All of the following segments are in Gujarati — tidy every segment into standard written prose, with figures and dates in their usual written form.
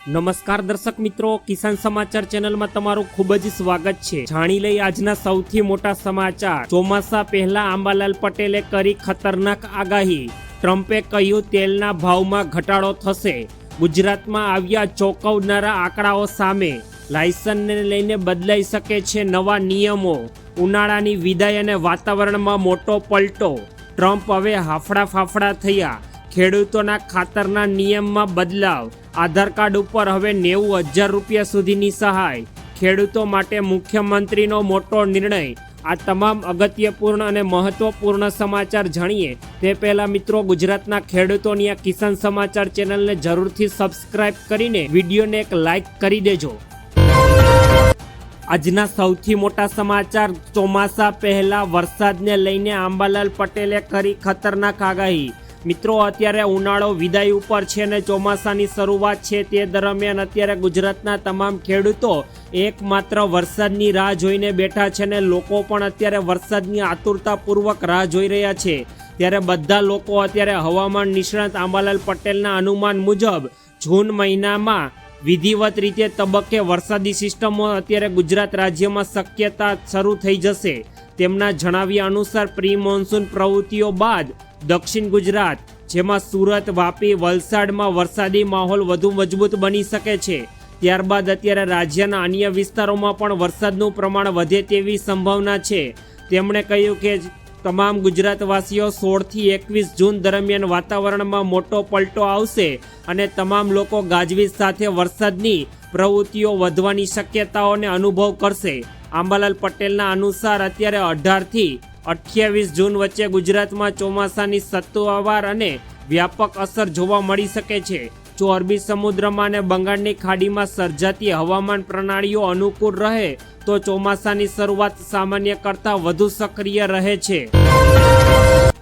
નમસ્કાર દર્શક મિત્રો, કિસાન સમાચાર ચેનલમાં તમારું ખૂબ જ સ્વાગત છે। જાણી લઈ આજના સૌથી મોટા સમાચાર। ચોમાસા પહેલા આંબાલાલ પટેલે કરી ખતરનાક આગાહી। ટ્રમ્પે કહ્યું તેલના ભાવમાં ઘટાડો થશે। ગુજરાતમાં આવ્યા ચોંકાવનારા આંકડાઓ સામે। લાયસન્સને લઈને બદલાઈ શકે છે નવા નિયમો। ઉનાળાની વિદાય અને વાતાવરણમાં મોટો પલટો। ટ્રમ્પ હવે હાફડા ફાફડા થયા। ખેડૂતોના ખાતરના નિયમમાં બદલાવ। આધાર કાર્ડ ઉપર હવે 90,000 રૂપિયા સુધીની સહાય। ખેડૂતો માટે મુખ્યમંત્રીનો મોટો નિર્ણય। આ તમામ અગત્યપૂર્ણ અને મહત્વપૂર્ણ સમાચાર જાણીએ તે પહેલા મિત્રો, ગુજરાતના ખેડૂતોની આ કિસાન સમાચાર ચેનલને જરૂરથી સબસ્ક્રાઇબ કરીને વિડીયોને એક લાઇક કરી દેજો। આજના સૌથી મોટા સમાચાર। ચોમાસા પહેલા વરસાદને લઈને આંબાલાલ પટેલે કરી ખતરનાક આગાહી। મિત્રો, અત્યારે ઉનાળો વિદાય ઉપર છે અને ચોમાસાની શરૂઆત છે। તે દરમિયાન અત્યારે ગુજરાતના તમામ ખેડૂતો એકમાત્ર વરસાદની રાહ જોઈને બેઠા છે અને લોકો પણ અત્યારે વરસાદની આતુરતાપૂર્વક રાહ જોઈ રહ્યા છે। ત્યારે બધા લોકો અત્યારે હવામાન નિષ્ણાત આંબાલાલ પટેલના અનુમાન મુજબ જૂન મહિનામાં વિધિવત રીતે તબક્કે વરસાદી સિસ્ટમો અત્યારે ગુજરાત રાજ્યમાં શક્યતા શરૂ થઈ જશે। તેમના જણાવ્યા અનુસાર પ્રી મોન્સૂન પ્રવૃત્તિઓ બાદ દક્ષિણ ગુજરાત, જેમાં સુરત, વાપી, વલસાડમાં વરસાદી માહોલ વધુ મજબૂત બની શકે છે। ત્યારબાદ અત્યારે રાજ્યના અન્ય વિસ્તારોમાં પણ વરસાદનું પ્રમાણ વધે તેવી સંભાવના છે। તેમણે કહ્યું કે તમામ ગુજરાતવાસીઓ 16થી 21 જૂન દરમિયાન વાતાવરણમાં મોટો પલટો આવશે અને તમામ લોકો ગાજવીજ સાથે વરસાદની પ્રવૃત્તિઓ વધવાની શક્યતાઓને અનુભવ કરશે। આંબાલાલ પટેલના અનુસાર અત્યારે 18થી 28 જૂન વચ્ચે ગુજરાતમાં ચોમાસાની સત્તાવાર અને વ્યાપક અસર જોવા મળી શકે છે। જો અરબી સમુદ્રમાં અને બંગાળની ખાડીમાં સર્જાતી હવામાન પ્રણાલીઓ અનુકૂળ રહે તો ચોમાસાની શરૂઆત સામાન્ય કરતાં વધુ સક્રિય રહે છે।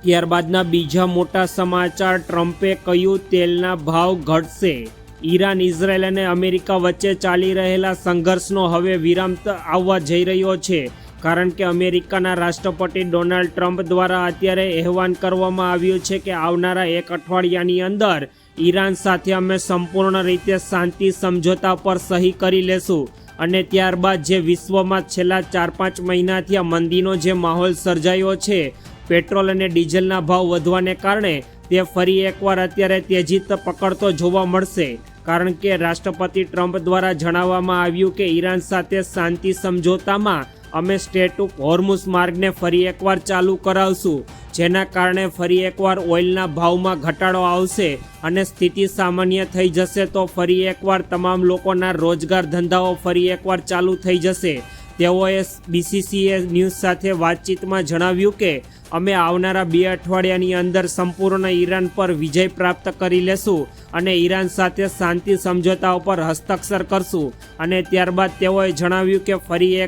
ત્યારબાદના બીજા મોટા સમાચાર। ટ્રમ્પે કહ્યું તેલના ભાવ ઘટશે। ઈરાન, ઇઝરાયલ અને અમેરિકા વચ્ચે ચાલી રહેલા સંઘર્ષનો હવે વિરામ આવવા જઈ રહ્યો છે, કારણ કે અમેરિકાના રાષ્ટ્રપતિ ડોનાલ્ડ ટ્રમ્પ દ્વારા અત્યારે અહેવાન કરવામાં આવ્યું છે કે આવનારા એક અઠવાડિયાની અંદર ઈરાન સાથે અમે સંપૂર્ણ રીતે શાંતિ સમજોતા પર સહી કરી લેશું અને ત્યારબાદ જે વિશ્વમાં છેલ્લા 4-5 મહિનાથી આ મંદીનો જે માહોલ સર્જાયો છે, પેટ્રોલ અને ડીઝલના ભાવ વધવાને કારણે તે ફરી એકવાર અત્યારે તેજી પકડતો જોવા મળશે, કારણ કે રાષ્ટ્રપતિ ટ્રમ્પ દ્વારા જણાવવામાં આવ્યું કે ઈરાન સાથે શાંતિ સમજોતામાં અમે સ્ટેટ ઓફ હોર્મુઝ માર્ગને ફરી એકવાર ચાલુ કરાવશું, જેના કારણે ફરી એકવાર ઓઇલના ભાવમાં ઘટાડો આવશે અને સ્થિતિ સામાન્ય થઈ જશે તો ફરી એકવાર તમામ લોકોના રોજગાર ધંધાઓ ફરી એકવાર ચાલુ થઈ જશે। તેઓએ BCCA ન્યૂઝ સાથે વાતચીતમાં જણાવ્યું કે અમે આવનારા 2 અઠવાડિયાની અંદર સંપૂર્ણ ઈરાન પર વિજય પ્રાપ્ત કરી લેશું અને ઈરાન સાથે શાંતિ સમજોતાઓ પર હસ્તાક્ષર કરશું અને ત્યારબાદ તેઓએ જણાવ્યું કે ફરી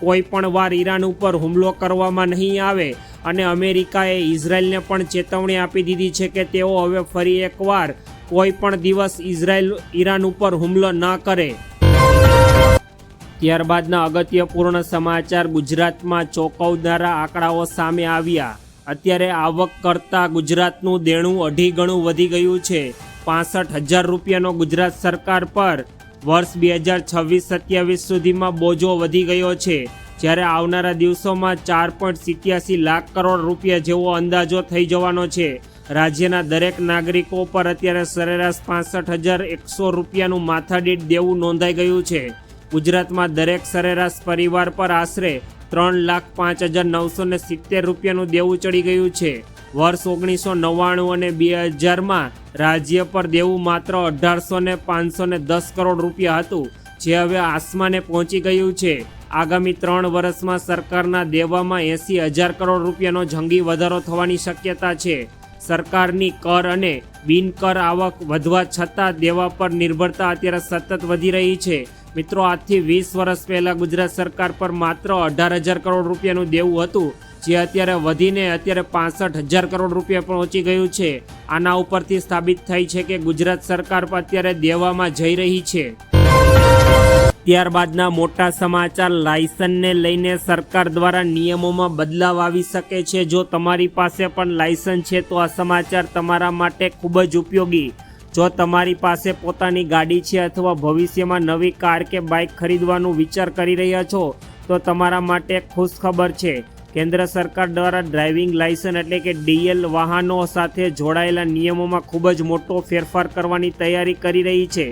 કોઈ પણ વાર ઈરાન ઉપર હુમલો કરવામાં નહીં આવે અને અમેરિકાએ ઇઝરાયલને પણ ચેતવણી આપી દીધી છે કે તેઓ હવે ફરી એકવાર કોઈ પણ દિવસ ઈરાન ઉપર હુમલો ન કરે। ત્યારબાદના અગત્યપૂર્ણ સમાચાર। ગુજરાતમાં ચોંકાવનારા આંકડાઓ સામે આવ્યા। અત્યારે આવક કરતાં ગુજરાતનું દેણું 2.5 ગણું વધી ગયું છે। 65,000 રૂપિયાનો ગુજરાત સરકાર પર વર્ષ 2026-27 સુધીમાં બોજો વધી ગયો છે, જ્યારે આવનારા દિવસોમાં 4.87 લાખ કરોડ રૂપિયા જેવો અંદાજો થઈ જવાનો છે। રાજ્યના દરેક નાગરિકો પર અત્યારે સરેરાશ 65,100 રૂપિયાનું માથાદીઠ દેવું નોંધાઈ ગયું છે। ગુજરાતમાં દરેક સરેરાશ પરિવાર પર આશરે 3,05,970 રૂપિયાનું દેવું ચડી ગયું છે। વર્ષ 1999 અને 2000માં રાજ્ય પર દેવું માત્ર 1,800-510 કરોડ રૂપિયા હતું, જે હવે આસમાને પહોંચી ગયું છે। આગામી 3 વર્ષમાં સરકારના દેવામાં 80,000 કરોડ રૂપિયાનો જંગી વધારો થવાની શક્યતા છે। સરકારની કર અને બિનકર આવક વધવા છતાં દેવા પર નિર્ભરતા અત્યારે સતત વધી રહી છે। મિત્રો, આજથી 20 વર્ષ પહેલાં ગુજરાત સરકાર પર માત્ર 18,000 કરોડ રૂપિયાનું દેવું હતું, જે અત્યારે વધીને અત્યારે 65,000 કરોડ રૂપિયા પહોંચી ગયું છે। આના ઉપરથી સાબિત થાય છે કે ગુજરાત સરકાર પર અત્યારે દેવામાં જઈ રહી છે। ત્યારબાદના મોટા સમાચાર। લાયસન્સને લઈને સરકાર દ્વારા નિયમોમાં બદલાવ આવી શકે છે। જો તમારી પાસે પણ લાયસન્સ છે તો આ સમાચાર તમારા માટે ખૂબ જ ઉપયોગી। જો તમારી પાસે પોતાની ગાડી છે અથવા ભવિષ્યમાં નવી કાર કે બાઇક ખરીદવાનું વિચાર કરી રહ્યા છો તો તમારા માટે ખુશખબર છે. કેન્દ્ર સરકાર દ્વારા ડ્રાઇવિંગ લાયસન્સ એટલે કે ડીએલ વાહનો સાથે જોડાયેલા નિયમોમાં ખૂબ જ મોટો ફેરફાર કરવાની તૈયારી કરી રહી છે.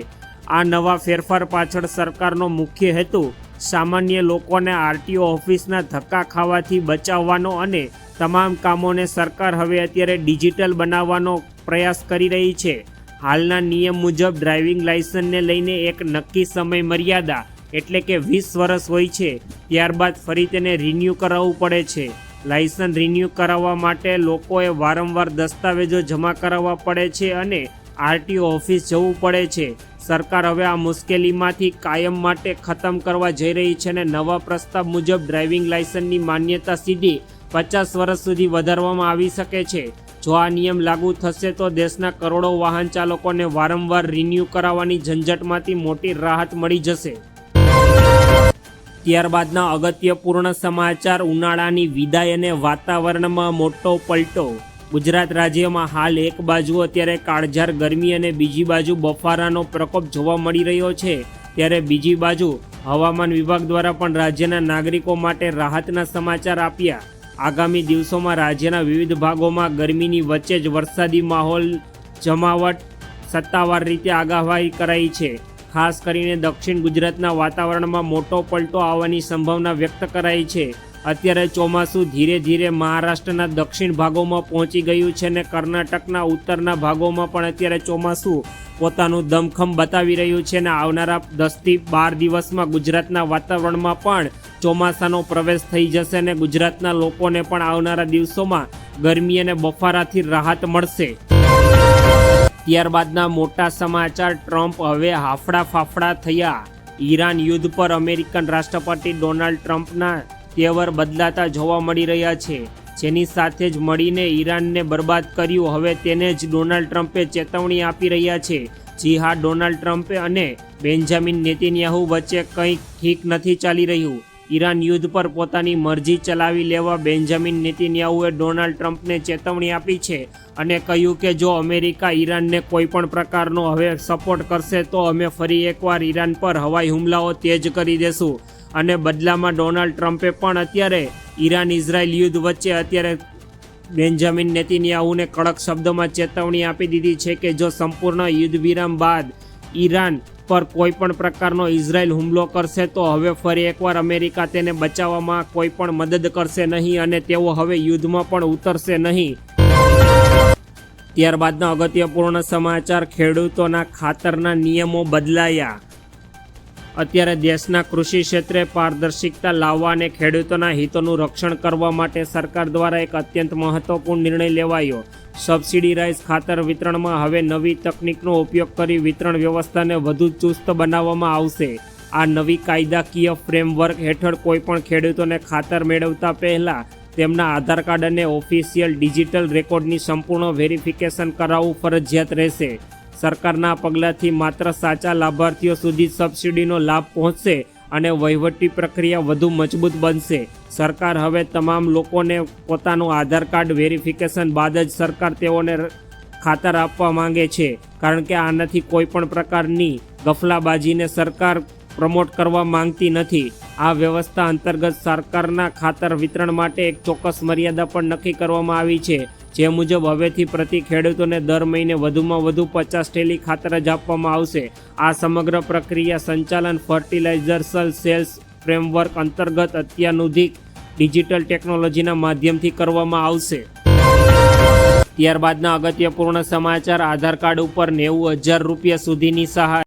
આ નવા ફેરફાર પાછળ સરકારનો મુખ્ય હેતુ સામાન્ય લોકોને આરટીઓ ઓફિસના ધક્કા ખાવાથી બચાવવાનો અને તમામ કામોને સરકાર હવે અત્યારે ડિજિટલ બનાવવાનો પ્રયાસ કરી રહી છે. હાલના નિયમ મુજબ ડ્રાઇવિંગ લાયસન્સને લઈને એક નક્કી સમય મર્યાદા એટલે કે 20 વર્ષ હોય છે. ત્યારબાદ ફરી તેને રિન્યૂ કરાવવું પડે છે. લાયસન્સ રિન્યૂ કરાવવા માટે લોકોએ વારંવાર દસ્તાવેજો જમા કરાવવા પડે છે અને આરટીઓ ઓફિસ જવું પડે છે. સરકાર હવે આ મુશ્કેલીમાંથી કાયમ માટે ખતમ કરવા જઈ રહી છે અને નવા પ્રસ્તાવ મુજબ ડ્રાઇવિંગ લાયસન્સની માન્યતા સીધી 50 વર્ષ સુધી વધારવામાં આવી શકે છે. જો આ નિયમ લાગુ થશે તો દેશના કરોડો વાહન ચાલકોને વારંવાર રિન્યૂ કરાવવાની ઝંઝટમાંથી મોટી રાહત મળી જશે. ત્યારબાદના અગત્યપૂર્ણ સમાચાર ઉનાળાની વિદાય અને વાતાવરણમાં મોટો પલટો. ગુજરાત રાજ્યમાં હાલ એક બાજુ અત્યારે કાળઝાળ ગરમી અને બીજી બાજુ બફારાનો પ્રકોપ જોવા મળી રહ્યો છે, ત્યારે બીજી બાજુ હવામાન વિભાગ દ્વારા પણ રાજ્યના નાગરિકો માટે રાહતના સમાચાર આપ્યા. આગામી દિવસોમાં રાજ્યના વિવિધ ભાગોમાં ગરમીની વચ્ચે જ વરસાદી માહોલ જમાવટ સત્તાવાર રીતે આગાહી કરાઈ છે. ખાસ કરીને દક્ષિણ ગુજરાતના વાતાવરણમાં મોટો પલટો આવવાની સંભાવના વ્યક્ત કરાઈ છે. અત્યારે ચોમાસું ધીરે ધીરે મહારાષ્ટ્રના દક્ષિણ ભાગોમાં પહોંચી ગયું છે અને કર્ણાટકના ઉત્તરના ભાગોમાં પણ અત્યારે ચોમાસું પોતાનું દમખમ બતાવી રહ્યું છે અને આવનારા 10થી 12 દિવસમાં ગુજરાતના વાતાવરણમાં પણ ચોમાસાનો પ્રવેશ થઈ જશે અને ગુજરાતના લોકોને પણ આવનારા દિવસોમાં ગરમી અને બફારાથી રાહત મળશે. ત્યારબાદના મોટા સમાચાર, ટ્રમ્પ હવે હાફડા ફાફડા થયા. ઈરાન યુદ્ધ પર અમેરિકન રાષ્ટ્રપતિ ડોનાલ્ડ ટ્રમ્પના તેવર બદલાતા જોવા મળી રહ્યા છે. જેની સાથે જ મળીને ઈરાનને બરબાદ કર્યું, હવે તેને જ ડોનાલ્ડ ટ્રમ્પે ચેતવણી આપી રહ્યા છે. જી હા, ડોનાલ્ડ ટ્રમ્પે અને બેન્જામિન નેતન્યાહુ વચ્ચે કંઈ ઠીક નથી ચાલી રહ્યું. ઈરાન યુદ્ધ પર પોતાની મરજી ચલાવી લેવા બેન્જામિન નેતન્યાહુએ ડોનાલ્ડ ટ્રમ્પને ચેતવણી આપી છે અને કહ્યું કે જો અમેરિકા ઈરાનને કોઈ પણ પ્રકારનો હવે સપોર્ટ કરશે તો અમે ફરી એકવાર ઈરાન પર હવાઈ હુમલાઓ તેજ કરી દેશું. અને બદલામાં ડોનાલ્ડ ટ્રમ્પે પણ અત્યારે ઈરાન ઇઝરાયલ યુદ્ધ વચ્ચે અત્યારે બેન્જામિન નેતન્યાહુને કડક શબ્દોમાં ચેતવણી આપી દીધી છે કે જો સંપૂર્ણ યુદ્ધ વિરામ બાદ ઈરાન પર કોઈ પણ પ્રકારનો ઇઝરાયલ હુમલો કરશે તો હવે ફરી એકવાર અમેરિકા તેને બચાવવામાં કોઈ પણ મદદ કરશે નહીં અને તેઓ હવે યુદ્ધમાં પણ ઉતરશે નહીં. ત્યારબાદના અગત્યપૂર્ણ સમાચાર, ખેડૂતોના ખાતરના નિયમો બદલાયા. અત્યારે દેશના કૃષિ ક્ષેત્રે પારદર્શિકતા લાવવા અને ખેડૂતોના હિતોનું રક્ષણ કરવા માટે સરકાર દ્વારા એક અત્યંત મહત્વપૂર્ણ નિર્ણય લેવાયો. સબસિડીરાઇઝ ખાતર વિતરણમાં હવે નવી તકનીકનો ઉપયોગ કરી વિતરણ વ્યવસ્થાને વધુ ચુસ્ત બનાવવામાં આવશે. આ નવી કાયદાકીય ફ્રેમવર્ક હેઠળ કોઈપણ ખેડૂતોને ખાતર મેળવતા પહેલાં તેમના આધાર કાર્ડ અને ઓફિશિયલ ડિજિટલ રેકોર્ડની સંપૂર્ણ વેરિફિકેશન કરાવવું ફરજિયાત રહેશે. સરકારના પગલાંથી માત્ર સાચા લાભાર્થીઓ સુધી સબસિડીનો લાભ પહોંચશે અને વહીવટી પ્રક્રિયા વધુ મજબૂત બનશે. સરકાર હવે તમામ લોકોને પોતાનું આધાર કાર્ડ વેરિફિકેશન બાદ જ સરકાર તેઓને ખાતર આપવા માંગે છે, કારણ કે આનાથી કોઈ પણ પ્રકારની ગફલાબાજીને સરકાર પ્રમોટ કરવા માંગતી નથી. આ વ્યવસ્થા અંતર્ગત સરકારના ખાતર વિતરણ માટે એક ચોક્કસ મર્યાદા પણ નક્કી કરવામાં આવી છે, જે મુજબ હવેથી પ્રતિ ખેડૂતોને દર મહિને વધુમાં વધુ 50 થેલી ખાતર જ આપવામાં આવશે. આ સમગ્ર પ્રક્રિયા સંચાલન ફર્ટિલાઇઝર્સ સેલ્સ ફ્રેમવર્ક અંતર્ગત અત્યાધુનિક ડિજિટલ ટેકનોલોજીના માધ્યમથી કરવામાં આવશે. ત્યારબાદના અગત્યપૂર્ણ સમાચાર, આધાર કાર્ડ ઉપર 90,000 રૂપિયા સુધીની સહાય.